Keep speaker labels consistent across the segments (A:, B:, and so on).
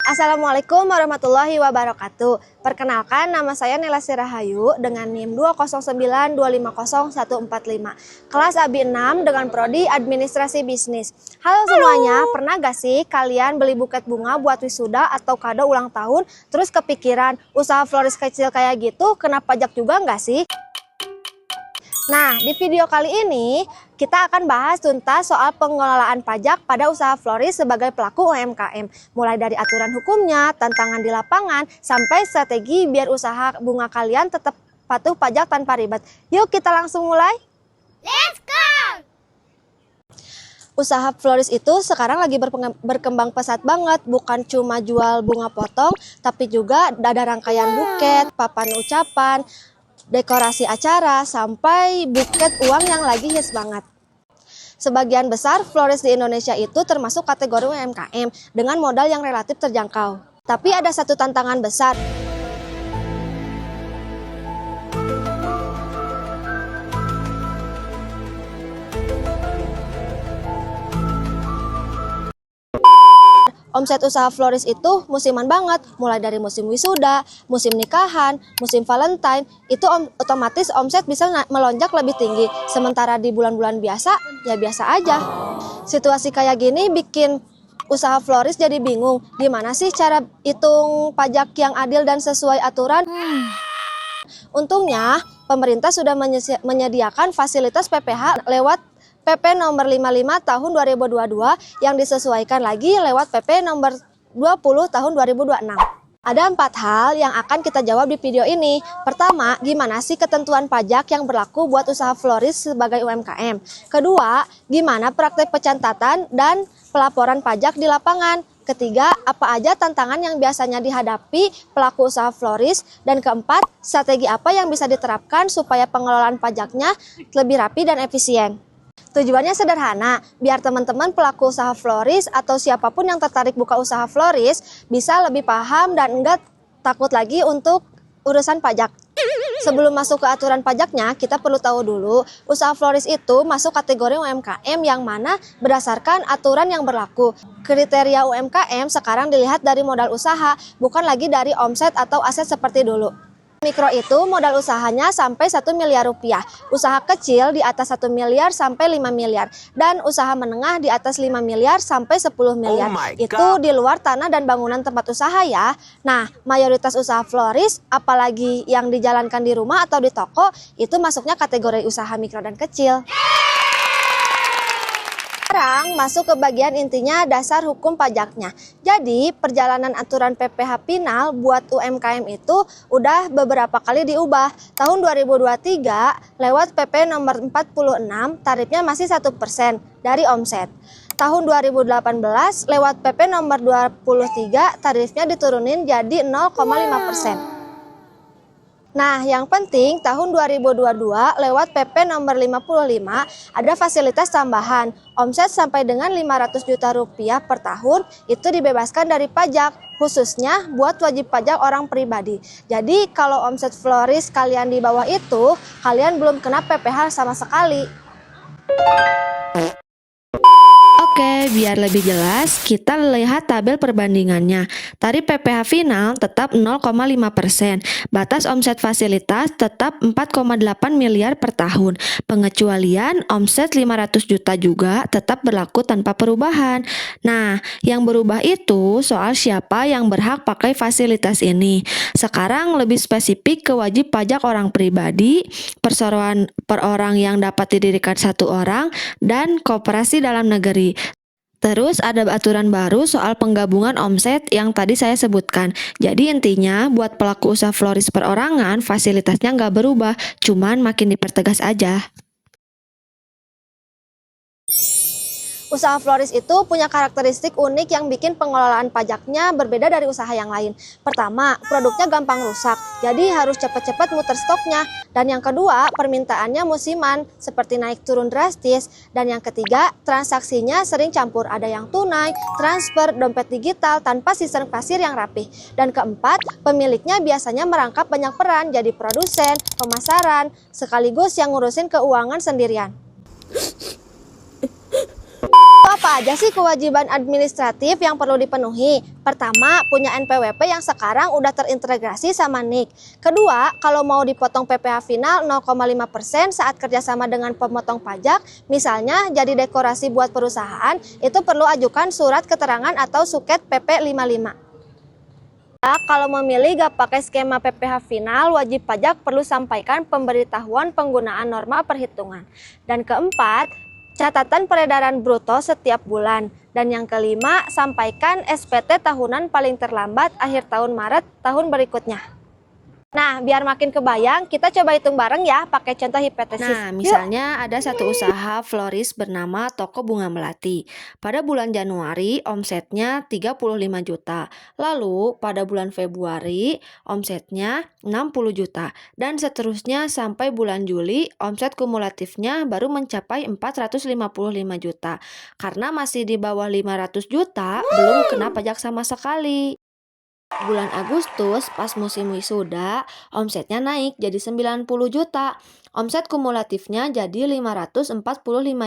A: Assalamualaikum warahmatullahi wabarakatuh. Perkenalkan, nama saya Nela Sirahayu dengan NIM 209250145. Kelas AB 6 dengan prodi Administrasi Bisnis. Halo semuanya, pernah gak sih kalian beli buket bunga buat wisuda atau kado ulang tahun, terus kepikiran usaha florist kecil kayak gitu kena pajak juga gak sih? Nah, di video kali ini kita akan bahas tuntas soal pengelolaan pajak pada usaha florist sebagai pelaku UMKM. Mulai dari aturan hukumnya, tantangan di lapangan, sampai strategi biar usaha bunga kalian tetap patuh pajak tanpa ribet. Yuk kita langsung mulai.
B: Let's go!
A: Usaha florist itu sekarang lagi berkembang pesat banget. Bukan cuma jual bunga potong, tapi juga ada rangkaian buket, papan ucapan, dekorasi acara, sampai buket uang yang lagi hits banget. Sebagian besar florist di Indonesia itu termasuk kategori UMKM dengan modal yang relatif terjangkau. Tapi ada satu tantangan besar. Omset usaha florist itu musiman banget, mulai dari musim wisuda, musim nikahan, musim Valentine, itu otomatis omset bisa melonjak lebih tinggi. Sementara di bulan-bulan biasa, ya biasa aja. Situasi kayak gini bikin usaha florist jadi bingung, gimana sih cara hitung pajak yang adil dan sesuai aturan? Untungnya, pemerintah sudah menyediakan fasilitas PPh lewat PP nomor 55 tahun 2022 yang disesuaikan lagi lewat PP nomor 20 tahun 2026. Ada 4 hal yang akan kita jawab di video ini. Pertama, gimana sih ketentuan pajak yang berlaku buat usaha florist sebagai UMKM? Kedua, gimana praktek pencatatan dan pelaporan pajak di lapangan? Ketiga, apa aja tantangan yang biasanya dihadapi pelaku usaha florist? Dan keempat, strategi apa yang bisa diterapkan supaya pengelolaan pajaknya lebih rapi dan efisien? Tujuannya sederhana, biar teman-teman pelaku usaha florist atau siapapun yang tertarik buka usaha florist bisa lebih paham dan enggak takut lagi untuk urusan pajak. Sebelum masuk ke aturan pajaknya, kita perlu tahu dulu, usaha florist itu masuk kategori UMKM yang mana berdasarkan aturan yang berlaku. Kriteria UMKM sekarang dilihat dari modal usaha, bukan lagi dari omset atau aset seperti dulu. Mikro itu modal usahanya sampai 1 miliar rupiah, usaha kecil di atas 1 miliar sampai 5 miliar, dan usaha menengah di atas 5 miliar sampai 10 miliar. Itu di luar tanah dan bangunan tempat usaha ya. Nah, mayoritas usaha florist, apalagi yang dijalankan di rumah atau di toko, itu masuknya kategori usaha mikro dan kecil. Sekarang masuk ke bagian intinya dasar hukum pajaknya. Jadi perjalanan aturan PPh final buat UMKM itu udah beberapa kali diubah. Tahun 2023 lewat PP nomor 46 tarifnya masih 1% dari omset. Tahun 2018 lewat PP nomor 23 tarifnya diturunin jadi 0,5%. Nah, yang penting tahun 2022 lewat PP nomor 55 ada fasilitas tambahan. Omset sampai dengan 500 juta rupiah per tahun itu dibebaskan dari pajak, khususnya buat wajib pajak orang pribadi. Jadi kalau omset florist kalian di bawah itu, kalian belum kena PPh sama sekali.
C: Oke, biar lebih jelas, kita lihat tabel perbandingannya. Tarif PPh final tetap 0,5%. Batas omset fasilitas tetap 4,8 miliar per tahun. Pengecualian omset 500 juta juga tetap berlaku tanpa perubahan. Nah, yang berubah itu soal siapa yang berhak pakai fasilitas ini. Sekarang lebih spesifik ke wajib pajak orang pribadi, perseroan per orang yang dapat didirikan 1 orang, dan koperasi dalam negeri. Terus ada aturan baru soal penggabungan omset yang tadi saya sebutkan. Jadi intinya buat pelaku usaha florist perorangan fasilitasnya nggak berubah, cuman makin dipertegas aja.
A: Usaha florist itu punya karakteristik unik yang bikin pengelolaan pajaknya berbeda dari usaha yang lain. Pertama, produknya gampang rusak, jadi harus cepat-cepat muter stoknya. Dan yang kedua, permintaannya musiman, seperti naik turun drastis. Dan yang ketiga, transaksinya sering campur, ada yang tunai, transfer, dompet digital, tanpa sistem kasir yang rapih. Dan keempat, pemiliknya biasanya merangkap banyak peran, jadi produsen, pemasaran, sekaligus yang ngurusin keuangan sendirian. apa aja sih kewajiban administratif yang perlu dipenuhi? Pertama, punya NPWP yang sekarang udah terintegrasi sama NIK. Kedua, kalau mau dipotong PPh final 0,5% saat kerjasama dengan pemotong pajak, misalnya jadi dekorasi buat perusahaan, itu perlu ajukan surat keterangan atau suket PP 55. Kalau memilih gak pakai skema PPh final, wajib pajak perlu sampaikan pemberitahuan penggunaan norma perhitungan. Dan keempat, catatan peredaran bruto setiap bulan. Dan yang kelima, sampaikan SPT tahunan paling terlambat akhir tahun Maret tahun berikutnya. Nah, biar makin kebayang, kita coba hitung bareng ya pakai contoh hipotesis.
C: Nah, misalnya ada satu usaha florist bernama Toko Bunga Melati. Pada bulan Januari, omsetnya 35 juta. Lalu, pada bulan Februari, omsetnya 60 juta. Dan seterusnya sampai bulan Juli, omset kumulatifnya baru mencapai 455 juta. Karena masih di bawah 500 juta, belum kena pajak sama sekali. Bulan Agustus, pas musim wisuda, omsetnya naik jadi 90 juta. Omset kumulatifnya jadi 545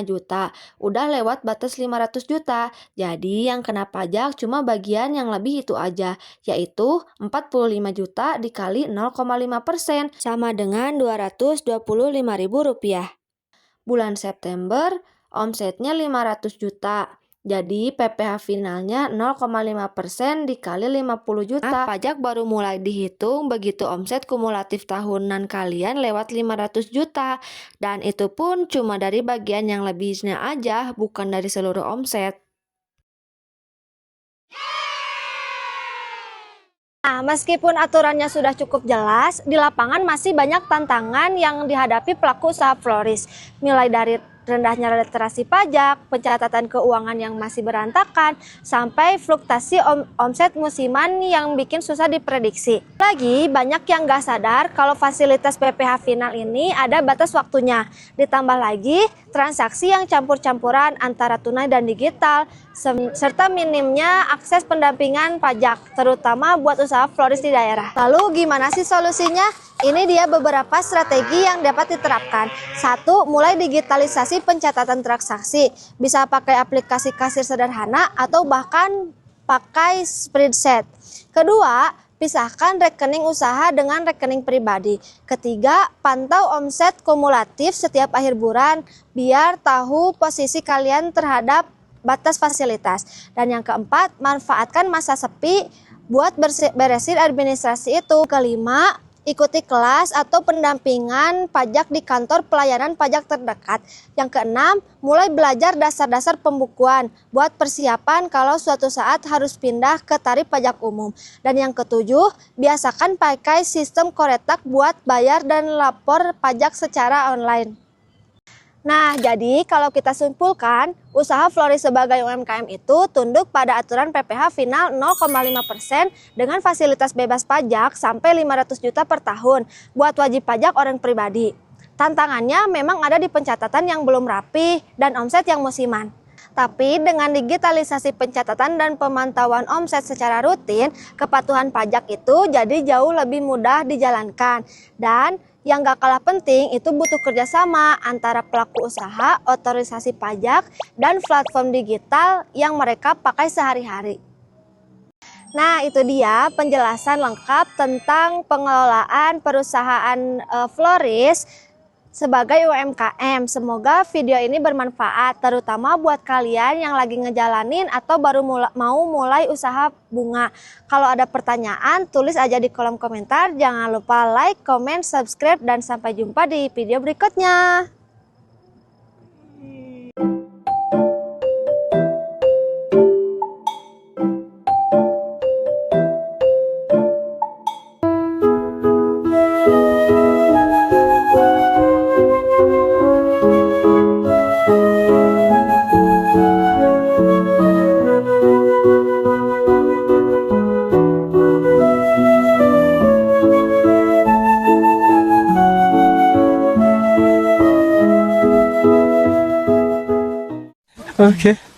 C: juta. Udah lewat batas 500 juta. Jadi yang kena pajak cuma bagian yang lebih itu aja, yaitu 45 juta dikali 0,5% sama dengan Rp225.000. Bulan September, omsetnya 500 juta. Jadi PPh finalnya 0,5% dikali 50 juta. Pajak baru mulai dihitung begitu omset kumulatif tahunan kalian lewat 500 juta. Dan itu pun cuma dari bagian yang lebihnya aja, bukan dari seluruh omset.
A: Nah, meskipun aturannya sudah cukup jelas, di lapangan masih banyak tantangan yang dihadapi pelaku usaha florist. Mulai dari rendahnya literasi pajak, pencatatan keuangan yang masih berantakan, sampai fluktuasi omset musiman yang bikin susah diprediksi. Lagi, banyak yang gak sadar kalau fasilitas PPh final ini ada batas waktunya. Ditambah lagi, transaksi yang campur-campuran antara tunai dan digital, serta minimnya akses pendampingan pajak, terutama buat usaha florist di daerah. Lalu gimana sih solusinya? Ini dia beberapa strategi yang dapat diterapkan. 1. Mulai digitalisasi pencatatan transaksi. Bisa pakai aplikasi kasir sederhana atau bahkan pakai spreadsheet. Kedua, pisahkan rekening usaha dengan rekening pribadi. Ketiga, pantau omset kumulatif setiap akhir bulan biar tahu posisi kalian terhadap batas fasilitas. Dan yang keempat, manfaatkan masa sepi buat beresin administrasi itu. Kelima, ikuti kelas atau pendampingan pajak di kantor pelayanan pajak terdekat. Yang keenam, mulai belajar dasar-dasar pembukuan buat persiapan kalau suatu saat harus pindah ke tarif pajak umum. Dan yang ketujuh, biasakan pakai sistem Koretak buat bayar dan lapor pajak secara online. Nah, jadi kalau kita simpulkan, usaha florist sebagai UMKM itu tunduk pada aturan PPh final 0,5% dengan fasilitas bebas pajak sampai 500 juta per tahun buat wajib pajak orang pribadi. Tantangannya memang ada di pencatatan yang belum rapi dan omset yang musiman. Tapi dengan digitalisasi pencatatan dan pemantauan omset secara rutin, kepatuhan pajak itu jadi jauh lebih mudah dijalankan. Dan yang gak kalah penting itu butuh kerjasama antara pelaku usaha, otorisasi pajak, dan platform digital yang mereka pakai sehari-hari. Nah, itu dia penjelasan lengkap tentang pengelolaan perusahaan florist sebagai UMKM. Semoga video ini bermanfaat, terutama buat kalian yang lagi ngejalanin atau baru mau mulai usaha bunga. Kalau ada pertanyaan, tulis aja di kolom komentar. Jangan lupa like, comment, subscribe, dan sampai jumpa di video berikutnya.
B: Okay.